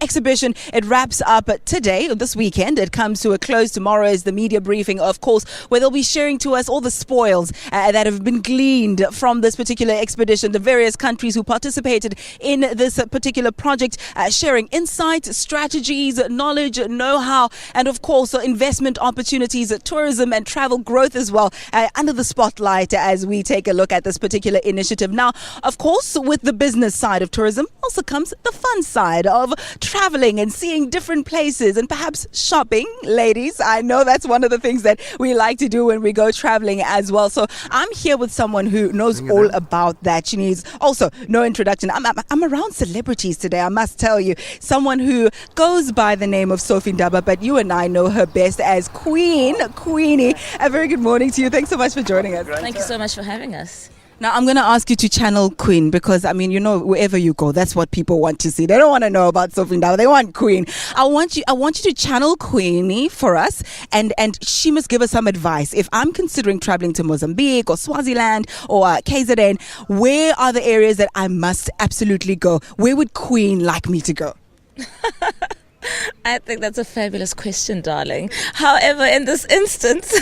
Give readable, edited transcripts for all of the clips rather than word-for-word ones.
Exhibition, it wraps up today, this weekend. It comes to a close. Tomorrow is the media briefing, of course, where they'll be sharing to us all the spoils that have been gleaned from this particular expedition, the various countries who participated in this particular project, sharing insights, strategies, knowledge, know-how, and of course, investment opportunities, tourism and travel growth as well, under the spotlight as we take a look at this particular initiative. Now, of course, with the business side of tourism also comes the fun side of traveling and seeing different places and perhaps shopping. Ladies, I know that's one of the things that we like to do when we go traveling as well. So I'm here with someone who knows all about that. She needs also no introduction. I'm around celebrities today, I must tell you. Someone who goes by the name of Sophie Ndaba, but you and I know her best as Queenie. A very good morning to you. Thanks so much for joining us. Thank you so much for having us. Now, I'm going to ask you to channel Queen because, wherever you go, that's what people want to see. They don't want to know about Sophie Ndaba. They want Queen. I want you to channel Queenie for us, and she must give us some advice. If I'm considering traveling to Mozambique or Swaziland or KZN, where are the areas that I must absolutely go? Where would Queen like me to go? I think that's a fabulous question, darling. However, in this instance,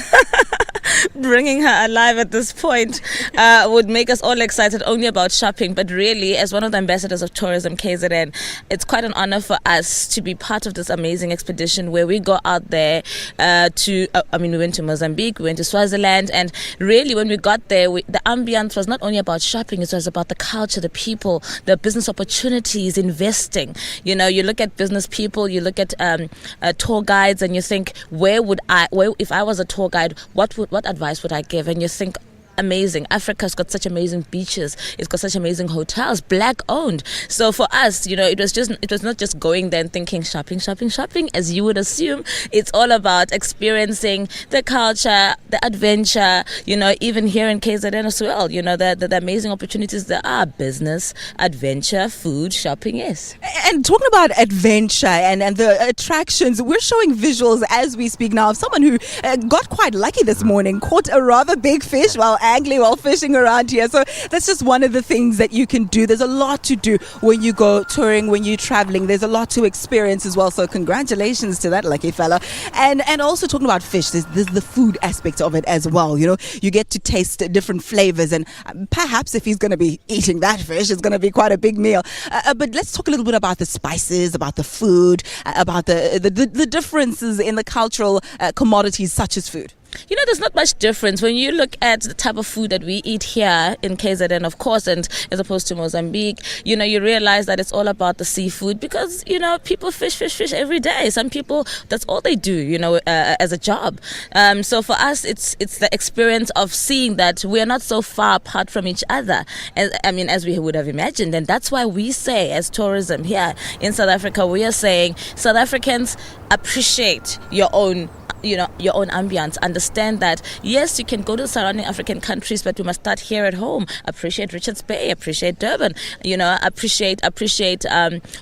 bringing her alive at this point would make us all excited only about shopping. But really, as one of the ambassadors of tourism, KZN, it's quite an honor for us to be part of this amazing expedition where we go out there we went to Mozambique, we went to Swaziland, and really when we got there, the ambience was not only about shopping, it was about the culture, the people, the business opportunities, investing. You know, you look at business people, you look at tour guides, and you think, if I was a tour guide, what advice would I give? And you think, amazing. Africa's got such amazing beaches. It's got such amazing hotels, black owned. So for us, it was not just going there and thinking shopping, as you would assume. It's all about experiencing the culture, the adventure, even here in KZN as well. The amazing opportunities there are: business, adventure, food, shopping, yes. And talking about adventure and the attractions, we're showing visuals as we speak now of someone who got quite lucky this morning, caught a rather big fish while angling, while fishing around here. So that's just one of the things that you can do. There's a lot to do when you go touring, when you're traveling. There's a lot to experience as well. So congratulations to that lucky fella. And also talking about fish, there's the food aspect of it as well. You get to taste different flavors, and perhaps if he's going to be eating that fish, it's going to be quite a big meal. But let's talk a little bit about the spices, about the food, about the differences in the cultural commodities such as food. There's not much difference when you look at the type of food that we eat here in KZN, of course, and as opposed to Mozambique. You realize that it's all about the seafood because, people fish every day. Some people, that's all they do, as a job. So for us, it's the experience of seeing that we are not so far apart from each other, as we would have imagined. And that's why we say, as tourism here in South Africa, we are saying South Africans appreciate your own ambience. Understand that, yes, you can go to the surrounding African countries, but we must start here at home. Appreciate Richards Bay, appreciate Durban, appreciate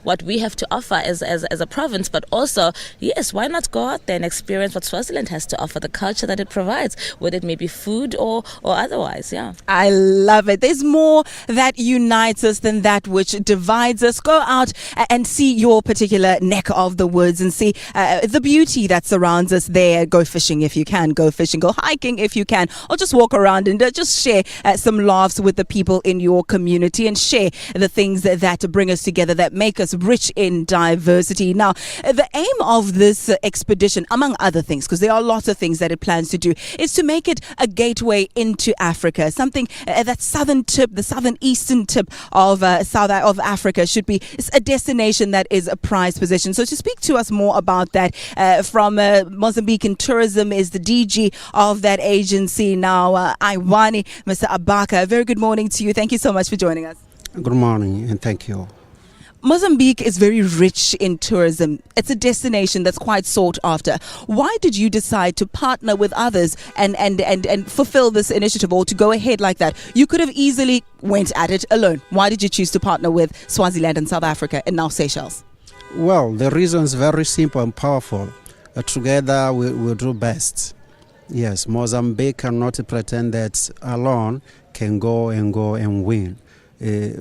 what we have to offer as a province. But also, yes, why not go out there and experience what Swaziland has to offer, the culture that it provides, whether it may be food or otherwise. Yeah, I love it. There's more that unites us than that which divides us. Go out and see your particular neck of the woods and see the beauty that surrounds us there. Go fishing if you can, go fishing, go hiking if you can, or just walk around and just share some laughs with the people in your community and share the things that bring us together, that make us rich in diversity. Now, the aim of this expedition, among other things, because there are lots of things that it plans to do, is to make it a gateway into Africa. Something that southern tip, the southern-eastern tip of Africa should be a destination that is a prized possession. So to speak to us more about that from Mozambique and Tourism is the DG of that agency now, Iwani, Mr. Abaka. Very good morning to you. Thank you so much for joining us. Good morning and thank you. Mozambique is very rich in tourism. It's a destination that's quite sought after. Why did you decide to partner with others and fulfill this initiative, or to go ahead like that? You could have easily went at it alone. Why did you choose to partner with Swaziland and South Africa and now Seychelles? Well, the reason is very simple and powerful. Together we'll do best. Yes, Mozambique cannot pretend that alone can go and win.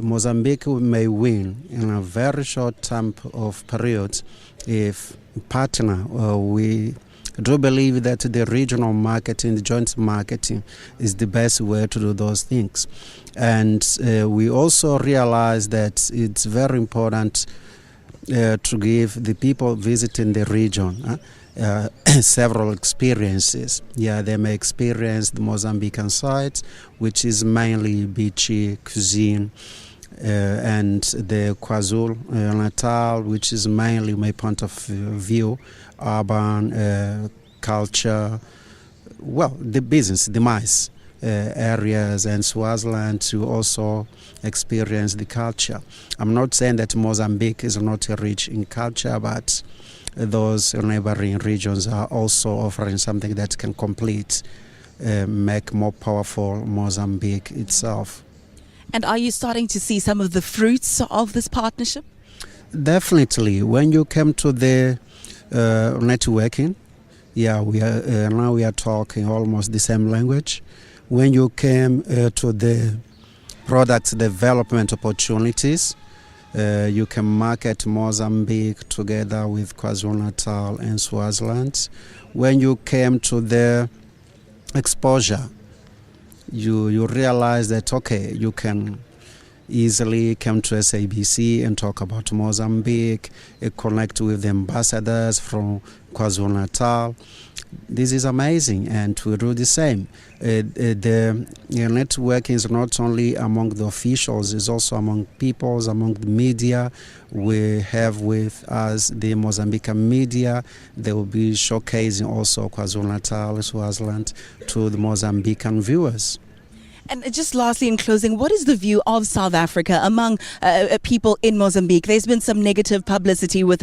Mozambique may win in a very short time of period if partner. We do believe that the regional marketing, the joint marketing, is the best way to do those things. And we also realize that it's very important to give the people visiting the region several experiences. Yeah, they may experience the Mozambican side, which is mainly beachy cuisine, and the KwaZulu-Natal, which is mainly, my point of view, urban culture, well, the business, the MICE areas, and Swaziland to also experience the culture. I'm not saying that Mozambique is not rich in culture, but those neighboring regions are also offering something that can complete, make more powerful Mozambique itself. And are you starting to see some of the fruits of this partnership? Definitely. When you come to the networking, yeah, now we are talking almost the same language. When you came to the product development opportunities, you can market Mozambique together with KwaZulu-Natal and Swaziland. When you came to the exposure, you realize that, okay, you can easily come to SABC and talk about Mozambique, connect with the ambassadors from KwaZulu-Natal. This is amazing, and we do the same. The networking is not only among the officials, it's also among peoples, among the media. We have with us the Mozambican media. They will be showcasing also KwaZulu-Natal, Swaziland to the Mozambican viewers. And just lastly, in closing, what is the view of South Africa among people in Mozambique? There's been some negative publicity with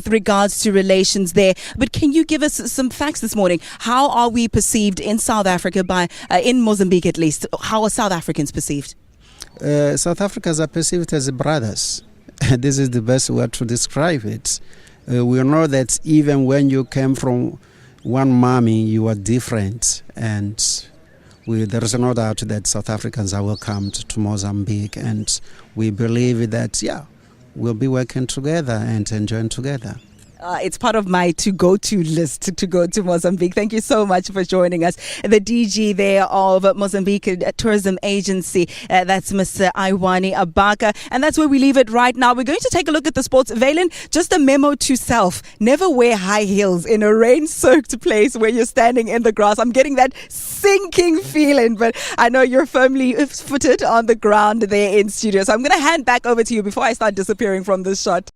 regards to relations there. But can you give us some facts this morning? How are we perceived in South Africa in Mozambique at least? How are South Africans perceived? South Africans are perceived as brothers. This is the best word to describe it. We know that even when you came from one mommy, you are different. And there is no doubt that South Africans are welcomed to Mozambique, and we believe that, we'll be working together and enjoying together. It's part of my to-go-to list to go to Mozambique. Thank you so much for joining us. The DG there of Mozambique Tourism Agency, that's Mr. Iwani Abaka. And that's where we leave it right now. We're going to take a look at the sports. Valen, just a memo to self. Never wear high heels in a rain-soaked place where you're standing in the grass. I'm getting that sinking feeling, but I know you're firmly footed on the ground there in studio. So I'm going to hand back over to you before I start disappearing from this shot.